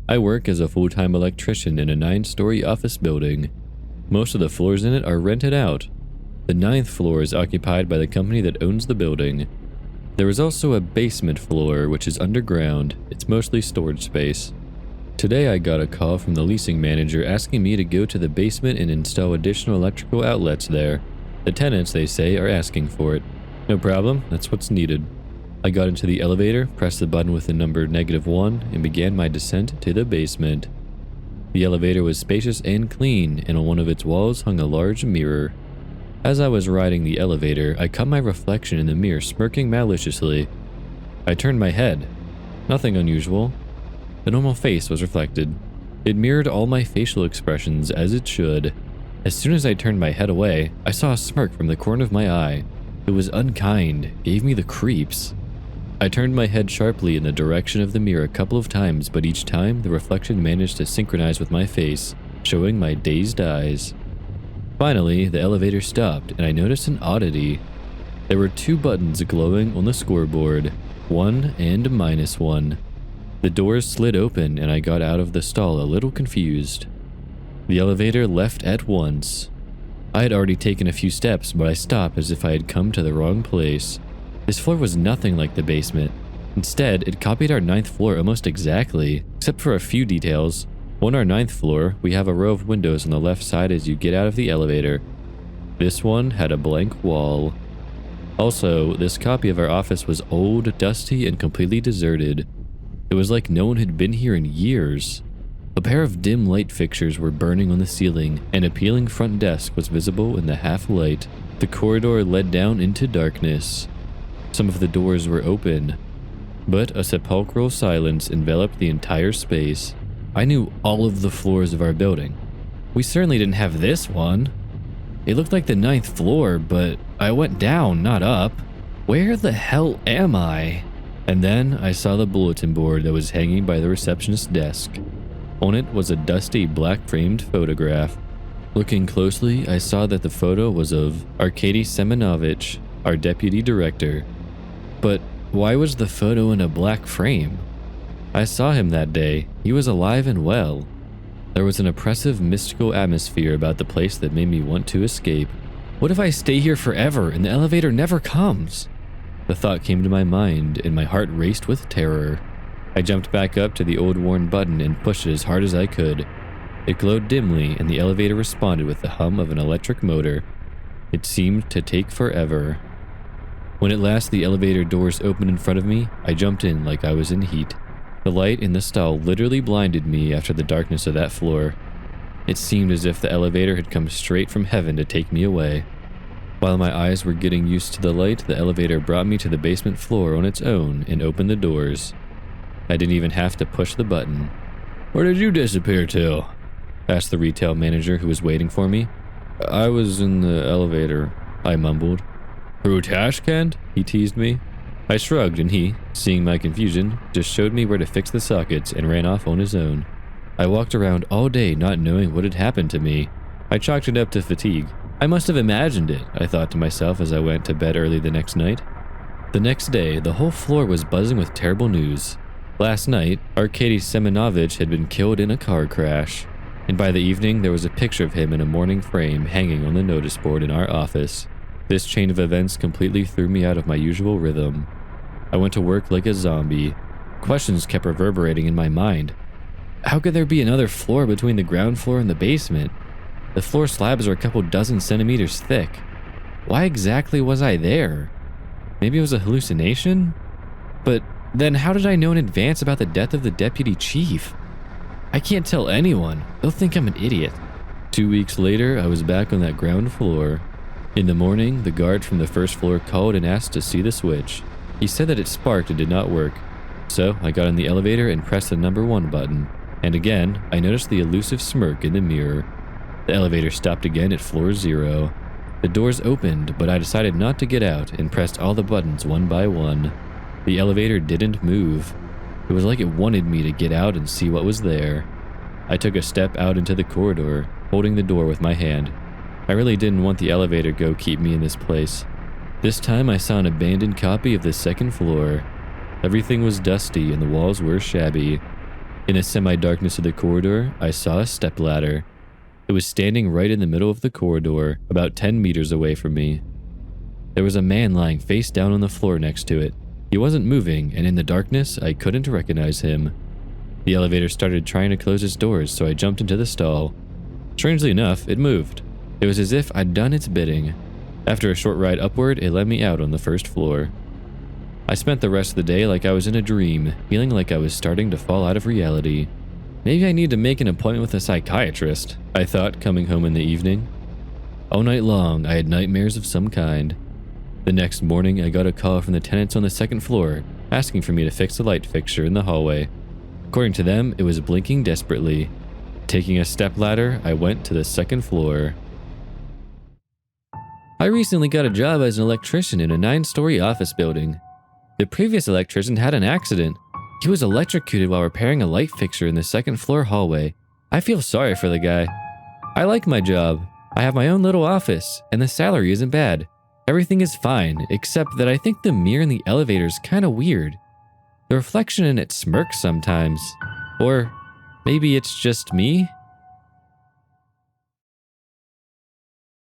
I work as a full-time electrician in a 9-story office building. Most of the floors in it are rented out. The 9th floor is occupied by the company that owns the building. There is also a basement floor, which is underground. It's mostly storage space. Today I got a call from the leasing manager asking me to go to the basement and install additional electrical outlets there. The tenants, they say, are asking for it. No problem, that's what's needed. I got into the elevator, pressed the button with the number -1, and began my descent to the basement. The elevator was spacious and clean, and on one of its walls hung a large mirror. As I was riding the elevator, I caught my reflection in the mirror smirking maliciously. I turned my head. Nothing unusual. The normal face was reflected. It mirrored all my facial expressions as it should. As soon as I turned my head away, I saw a smirk from the corner of my eye. It was unkind, gave me the creeps. I turned my head sharply in the direction of the mirror a couple of times, but each time the reflection managed to synchronize with my face, showing my dazed eyes. Finally, the elevator stopped and I noticed an oddity. There were 2 buttons glowing on the scoreboard, 1 and -1. The doors slid open and I got out of the stall a little confused. The elevator left at once. I had already taken a few steps, but I stopped as if I had come to the wrong place. This floor was nothing like the basement. Instead, it copied our 9th floor almost exactly, except for a few details. On our 9th floor, we have a row of windows on the left side as you get out of the elevator. This one had a blank wall. Also, this copy of our office was old, dusty, and completely deserted. It was like no one had been here in years. A pair of dim light fixtures were burning on the ceiling, and a peeling front desk was visible in the half light. The corridor led down into darkness. Some of the doors were open, but a sepulchral silence enveloped the entire space. I knew all of the floors of our building. We certainly didn't have this one. It looked like the 9th floor, but I went down, not up. Where the hell am I? And then I saw the bulletin board that was hanging by the receptionist's desk. On it was a dusty black-framed photograph. Looking closely, I saw that the photo was of Arkady Semenovich, our deputy director. But why was the photo in a black frame? I saw him that day. He was alive and well. There was an oppressive, mystical atmosphere about the place that made me want to escape. What if I stay here forever and the elevator never comes? The thought came to my mind, and my heart raced with terror. I jumped back up to the old worn button and pushed it as hard as I could. It glowed dimly, and the elevator responded with the hum of an electric motor. It seemed to take forever. When at last the elevator doors opened in front of me, I jumped in like I was in heat. The light in the stall literally blinded me after the darkness of that floor. It seemed as if the elevator had come straight from heaven to take me away. While my eyes were getting used to the light, the elevator brought me to the basement floor on its own and opened the doors. I didn't even have to push the button. "Where did you disappear to?" asked the retail manager who was waiting for me. "I was in the elevator," I mumbled. "Through Tashkent?" he teased me. I shrugged and he, seeing my confusion, just showed me where to fix the sockets and ran off on his own. I walked around all day not knowing what had happened to me. I chalked it up to fatigue. I must have imagined it, I thought to myself as I went to bed early the next night. The next day, the whole floor was buzzing with terrible news. Last night, Arkady Semenovich had been killed in a car crash, and by the evening there was a picture of him in a mourning frame hanging on the notice board in our office. This chain of events completely threw me out of my usual rhythm. I went to work like a zombie. Questions kept reverberating in my mind. How could there be another floor between the ground floor and the basement? The floor slabs are a couple dozen centimeters thick. Why exactly was I there? Maybe it was a hallucination? But then how did I know in advance about the death of the deputy chief? I can't tell anyone. They'll think I'm an idiot. 2 weeks later, I was back on that ground floor. In the morning, the guard from the first floor called and asked to see the switch. He said that it sparked and did not work. So I got in the elevator and pressed the number 1 button. And again, I noticed the elusive smirk in the mirror. The elevator stopped again at floor 0. The doors opened, but I decided not to get out and pressed all the buttons one by one. The elevator didn't move. It was like it wanted me to get out and see what was there. I took a step out into the corridor, holding the door with my hand. I really didn't want the elevator go keep me in this place. This time I saw an abandoned copy of the 2nd floor. Everything was dusty and the walls were shabby. In the semi-darkness of the corridor, I saw a stepladder. It was standing right in the middle of the corridor, about 10 meters away from me. There was a man lying face down on the floor next to it. He wasn't moving, and in the darkness, I couldn't recognize him. The elevator started trying to close its doors, so I jumped into the stall. Strangely enough, it moved. It was as if I'd done its bidding. After a short ride upward, it led me out on the first floor. I spent the rest of the day like I was in a dream, feeling like I was starting to fall out of reality. Maybe I need to make an appointment with a psychiatrist, I thought, coming home in the evening. All night long, I had nightmares of some kind. The next morning, I got a call from the tenants on the second floor, asking for me to fix the light fixture in the hallway. According to them, it was blinking desperately. Taking a stepladder, I went to the second floor. I recently got a job as an electrician in a 9-story office building. The previous electrician had an accident. He was electrocuted while repairing a light fixture in the second floor hallway. I feel sorry for the guy. I like my job. I have my own little office, and the salary isn't bad. Everything is fine, except that I think the mirror in the elevator is kind of weird. The reflection in it smirks sometimes. Or maybe it's just me?